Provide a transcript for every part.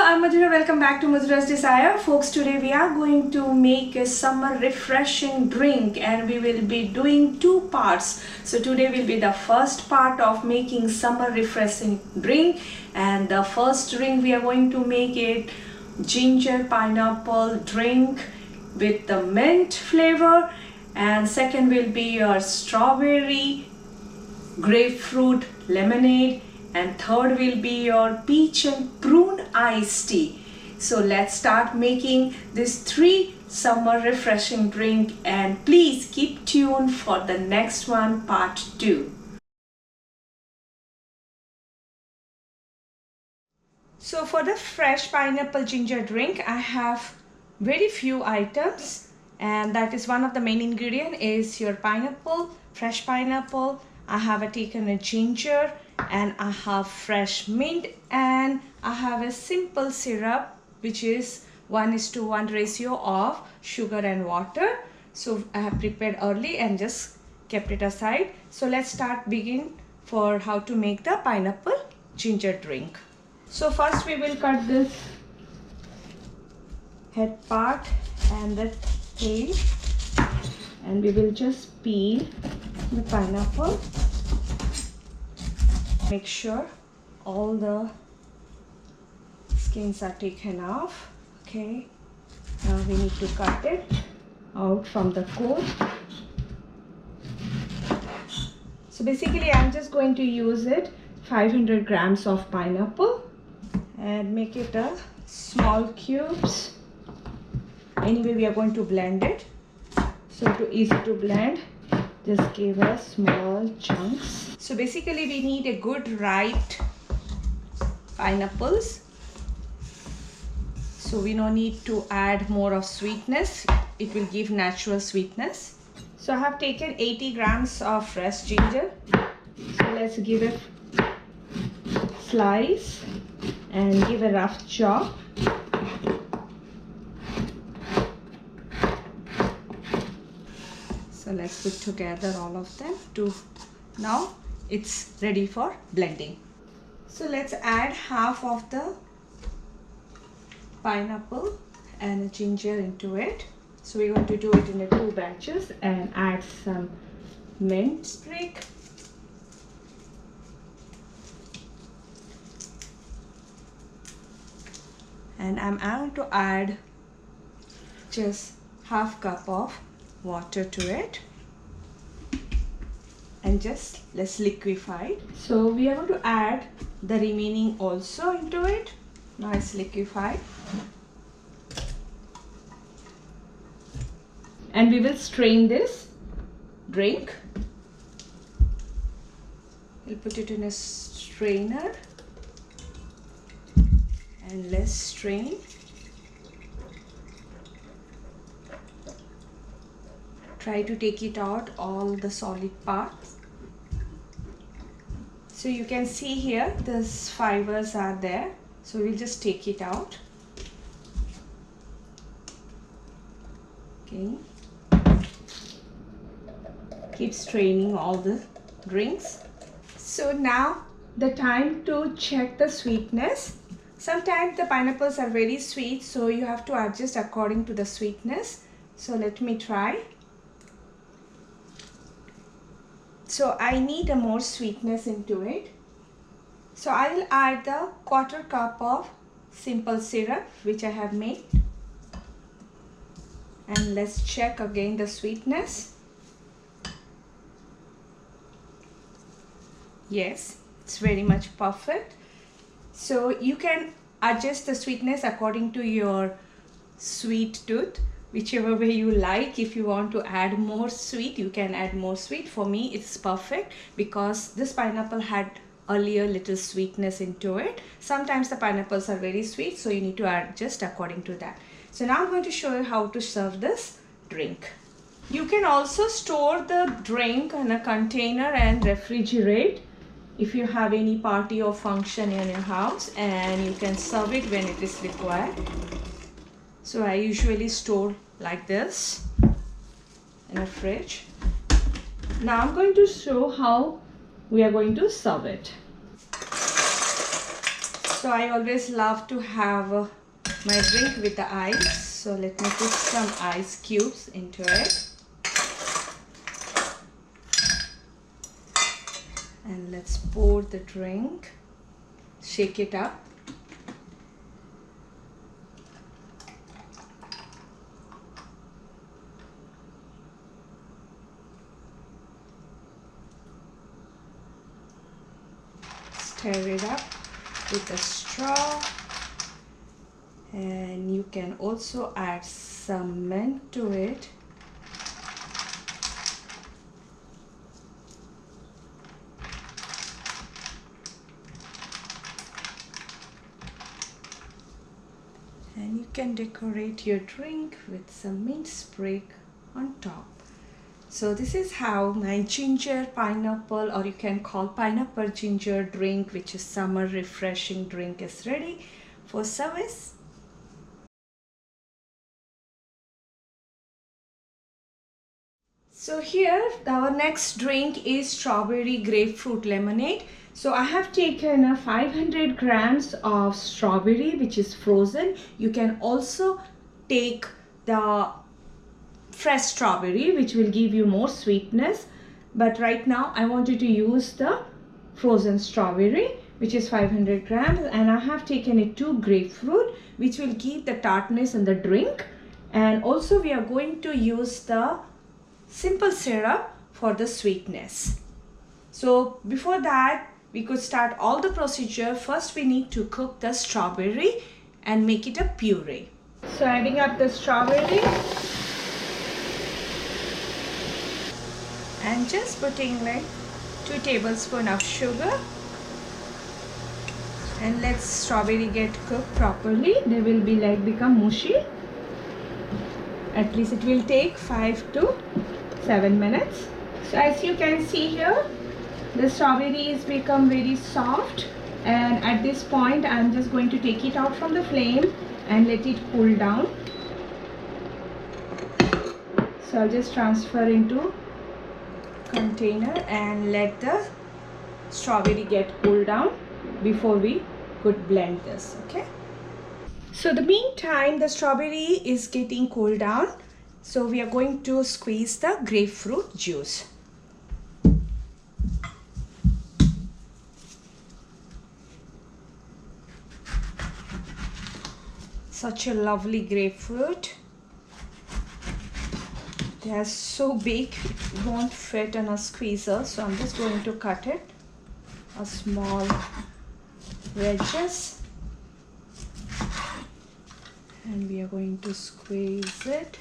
I'm Madhura. Welcome back to Madhura's Desire. Folks, today we are going to make a summer refreshing drink and we will be doing two parts. So today will be the first part of making summer refreshing drink, and the first drink we are going to make it ginger pineapple drink with the mint flavor, and second will be your strawberry grapefruit lemonade, and third will be your peach and prune iced tea. So let's start making this three summer refreshing drink, and please keep tuned for the next one, part 2. So for the fresh pineapple ginger drink, I have very few items, and that is one of the main ingredient is your pineapple, fresh pineapple. I have taken a ginger, and I have fresh mint, and I have a simple syrup which is 1:1 ratio of sugar and water. So I have prepared early and just kept it aside. So let's begin for how to make the pineapple ginger drink. So first we will cut this head part and the tail, and we will just peel the pineapple. Make sure all the skins are taken off. Okay, now we need to cut it out from the core. So basically I'm just going to use it 500 grams of pineapple and make it a small cubes. Anyway, we are going to blend it, so to easy to blend, just give us small chunks. So basically we need a good ripe pineapples, so we no need to add more of sweetness. It will give natural sweetness. So I have taken 80 grams of fresh ginger. So let's give it slice and give a rough chop. So let's put together all of them to now it's ready for blending. So let's add half of the pineapple and ginger into it. So we're going to do it in 2 batches and add some mint sprig. And I'm going to add just half cup of water to it, and just let's liquefy it. So we are going to add the remaining also into it. Now it's liquefied, and we will strain this drink. We'll put it in a strainer and let's strain. Try to take it out all the solid parts. So you can see here the fibers are there, so we'll just take it out. Okay, keep straining all the drinks. So now the time to check the sweetness. Sometimes the pineapples are very sweet, so you have to adjust according to the sweetness. So let me try. So I need a more sweetness into it. So I will add the 1/4 cup of simple syrup which I have made, and let's check again the sweetness. Yes, it's very much perfect. So you can adjust the sweetness according to your sweet tooth, whichever way you like. If you want to add more sweet, you can add more sweet. For me it's perfect because this pineapple had earlier little sweetness into it. Sometimes the pineapples are very sweet, so you need to adjust according to that. So now I'm going to show you how to serve this drink. You can also store the drink in a container and refrigerate if you have any party or function in your house, and you can serve it when it is required. So I usually store like this in a fridge. Now I'm going to show how we are going to serve it. So I always love to have my drink with the ice. So let me put some ice cubes into it. And let's pour the drink. Shake it up. Stir it up with a straw, and you can also add some mint to it. And you can decorate your drink with some mint sprig on top. So this is how my ginger pineapple, or you can call pineapple ginger drink, which is summer refreshing drink, is ready for service. So here our next drink is strawberry grapefruit lemonade. So I have taken 500 grams of strawberry, which is frozen. You can also take the fresh strawberry, which will give you more sweetness, but right now I wanted to use the frozen strawberry, which is 500 grams, and I have taken it 2 grapefruit, which will give the tartness in the drink. And also we are going to use the simple syrup for the sweetness. So before that, we could start all the procedure. First we need to cook the strawberry and make it a puree. So adding up the strawberry and just putting like 2 tablespoons of sugar, and let strawberry get cooked properly. They will be like become mushy. At least it will take 5 to 7 minutes. So as you can see here, the strawberry is become very soft, and at this point I am just going to take it out from the flame and let it cool down. So I'll just transfer into container and let the strawberry get cooled down before we could blend this. Okay, so the meantime the strawberry is getting cooled down, so we are going to squeeze the grapefruit juice. Such a lovely grapefruit. They are so big, it won't fit in a squeezer, so I'm just going to cut it a small wedges, and we are going to squeeze it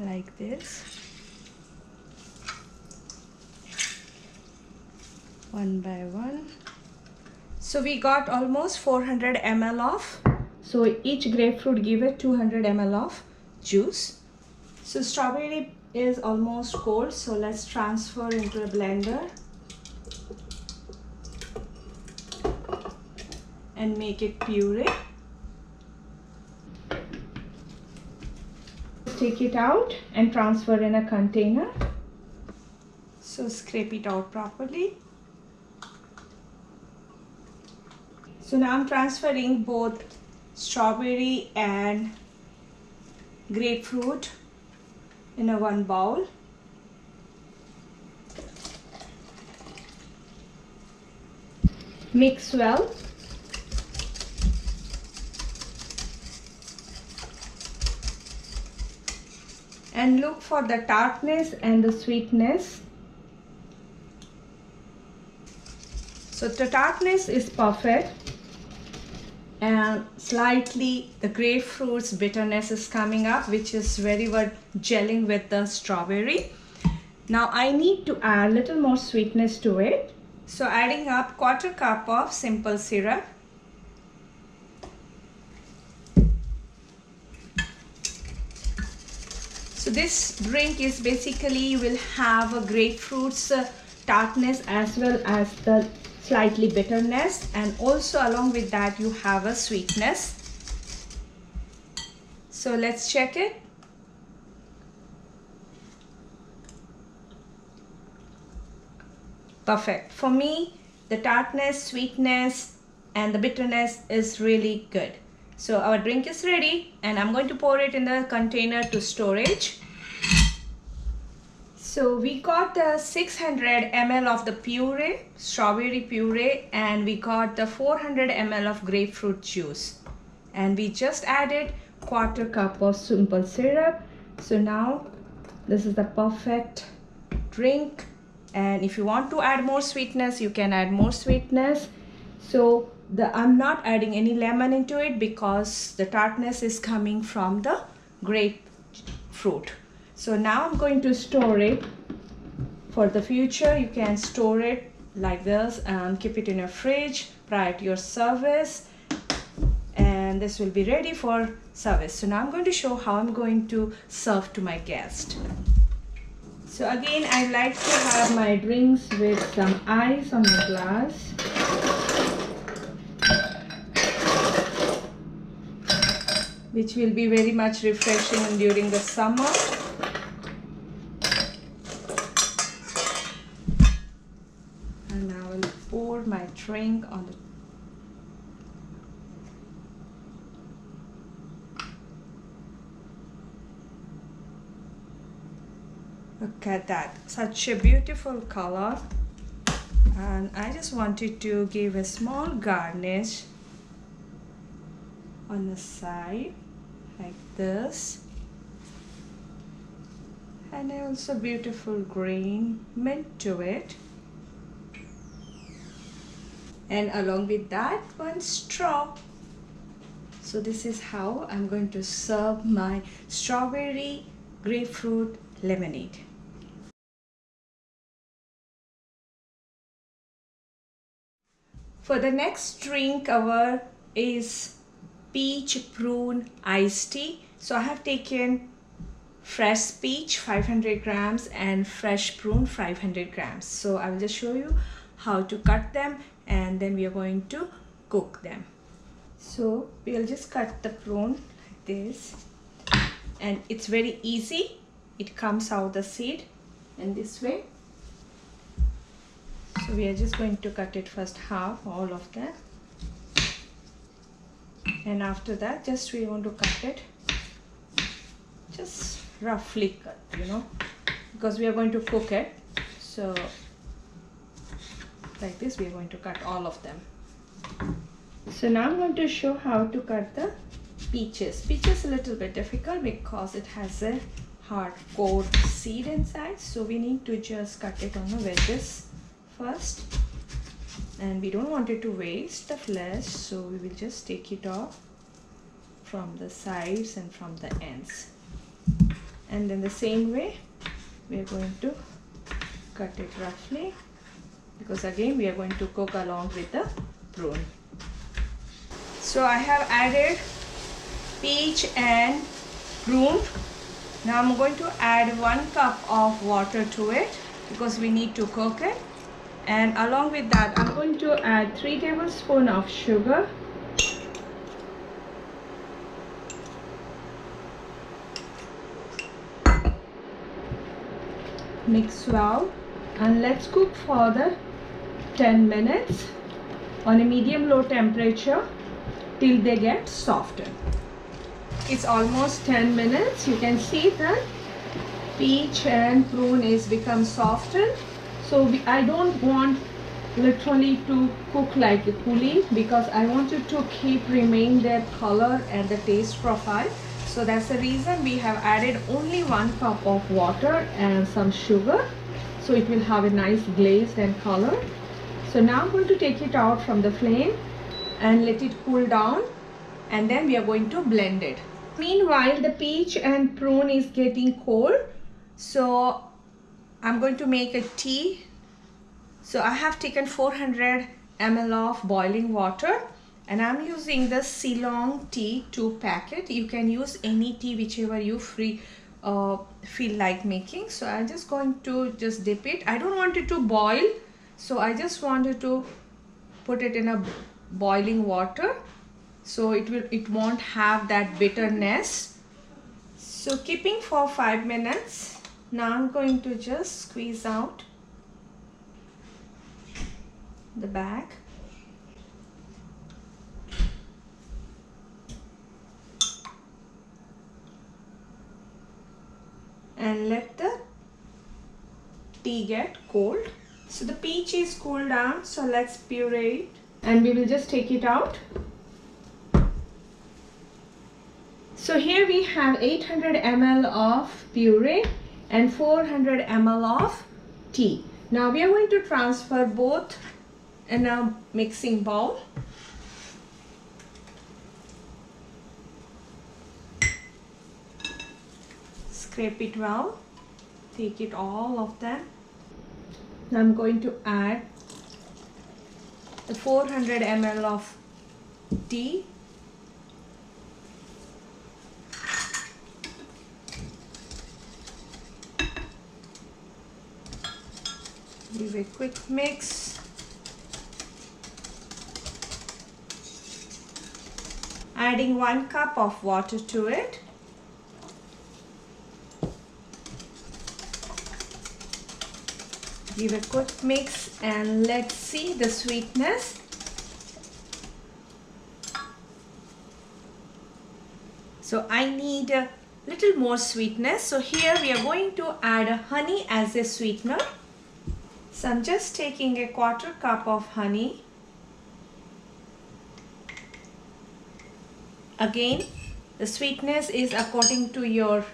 like this, one by one. So we got almost 400 ml of, so each grapefruit give it 200 ml of juice. So strawberry is almost cold, so let's transfer into a blender and make it puree. Take it out and transfer in a container. So scrape it out properly. So now I'm transferring both strawberry and grapefruit in a one bowl. Mix well. And look for the tartness and the sweetness. So the tartness is perfect, and slightly the grapefruit's bitterness is coming up, which is very well gelling with the strawberry. Now I need to add a little more sweetness to it. So adding up 1/4 cup of simple syrup. So this drink is basically will have a grapefruit's tartness as well as the slightly bitterness, and also along with that you have a sweetness. So let's check it. Perfect. For me, the tartness, sweetness and the bitterness is really good. So our drink is ready and I'm going to pour it in the container to storage. So we got the 600 ml of the puree, strawberry puree, and we got the 400 ml of grapefruit juice. And we just added 1/4 cup of simple syrup. So now this is the perfect drink. And if you want to add more sweetness, you can add more sweetness. So I'm not adding any lemon into it because the tartness is coming from the grapefruit. So now I'm going to store it for the future. You can store it like this and keep it in your fridge prior to your service. And this will be ready for service. So now I'm going to show how I'm going to serve to my guest. So again, I like to have my drinks with some ice on the glass. Which will be very much refreshing during the summer. And I will pour my drink on the Look at that, such a beautiful color. And I just wanted to give a small garnish on the side like this. And also beautiful green mint to it. And along with that, one straw. So this is how I'm going to serve my strawberry grapefruit lemonade. For the next drink, our is peach prune iced tea. So I have taken fresh peach 500 grams and fresh prune 500 grams. So I will just show you how to cut them and then we are going to cook them. So we will just cut the prune like this, and it's very easy. It comes out the seed in this way. So we are just going to cut it first half, all of that. And after that, just we want to cut it, just roughly cut, because we are going to cook it. So like this, we are going to cut all of them. So now I'm going to show how to cut the peaches. Peaches is a little bit difficult because it has a hard core seed inside. So we need to just cut it on the wedges first. And we don't want it to waste the flesh, so we will just take it off from the sides and from the ends. And then the same way, we are going to cut it roughly, because again we are going to cook along with the prune. So I have added peach and prune. Now I'm going to add 1 cup of water to it because we need to cook it. And along with that, I'm going to add 3 tablespoons of sugar. Mix well and let's cook for the 10 minutes on a medium-low temperature till they get softer. It's almost 10 minutes. You can see that peach and prune is become softened. So I don't want literally to cook like a pudding because I want it to keep remain their color and the taste profile. So that's the reason we have added only 1 cup of water and some sugar. So it will have a nice glaze and color. So now I'm going to take it out from the flame and let it cool down, and then we are going to blend it. Meanwhile, the peach and prune is getting cold. So I'm going to make a tea. So I have taken 400 ml of boiling water and I'm using the Ceylon tea 2 packet. You can use any tea whichever you feel like making. So I'm just going to just dip it. I don't want it to boil, so I just wanted to put it in a boiling water so it won't have that bitterness. So keeping for 5 minutes. Now I'm going to just squeeze out the back. And let the tea get cold. So the peach is cooled down, so let's puree it and we will just take it out. So here we have 800 ml of puree and 400 ml of tea. Now we are going to transfer both in a mixing bowl. Scrape it well. Take it all of them. Now I'm going to add the 400 ml of tea. Give a quick mix. Adding 1 cup of water to it. Give a quick mix and let's see the sweetness. So I need a little more sweetness. So here we are going to add honey as a sweetener. So I'm just taking a 1/4 cup of honey. Again, the sweetness is according to your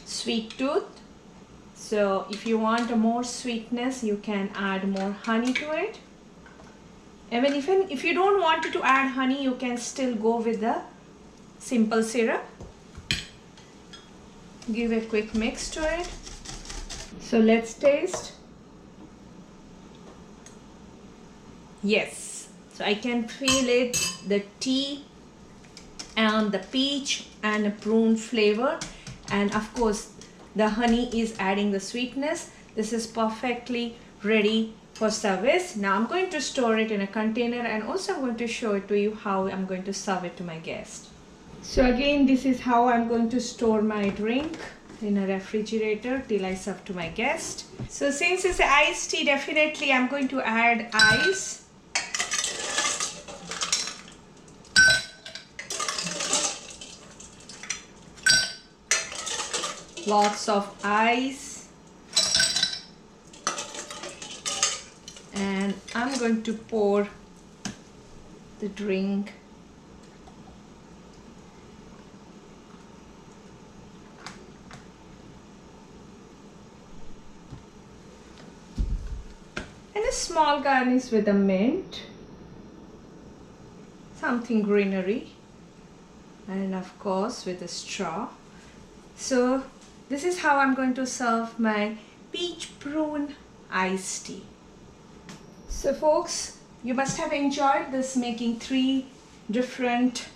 sweet tooth. So if you want more sweetness, you can add more honey to it. Even if you don't want to add honey, you can still go with the simple syrup. Give a quick mix to it. So let's taste. Yes, so I can feel it, the tea and the peach and the prune flavor, and of course the honey is adding the sweetness. This is perfectly ready for service. Now I'm going to store it in a container and also I'm going to show it to you how I'm going to serve it to my guest. So again, this is how I'm going to store my drink in a refrigerator till I serve to my guest. So since it's iced tea, definitely I'm going to add ice. Lots of ice, and I'm going to pour the drink. And a small garnish with a mint, something greenery, and of course with a straw. So this is how I'm going to serve my peach prune iced tea. So folks, you must have enjoyed this, making 3 different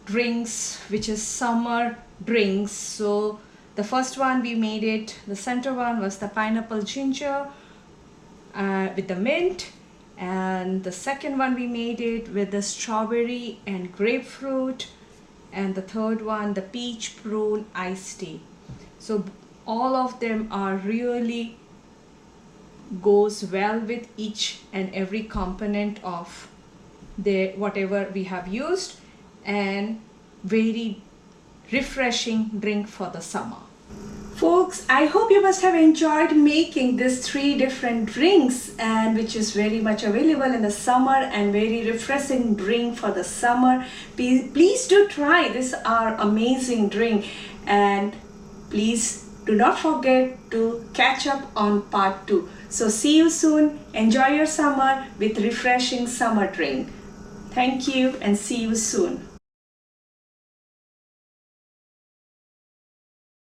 drinks, which is summer drinks. So the first one we made it, the center one was the pineapple ginger with the mint, and the second one we made it with the strawberry and grapefruit, and the third one the peach prune iced tea. So all of them are really goes well with each and every component of the whatever we have used, and very refreshing drink for the summer. Folks, I hope you must have enjoyed making these 3 different drinks, and which is very much available in the summer and very refreshing drink for the summer. Please do try this our amazing drink, and please do not forget to catch up on part 2. So see you soon. Enjoy your summer with refreshing summer drink. Thank you and see you soon.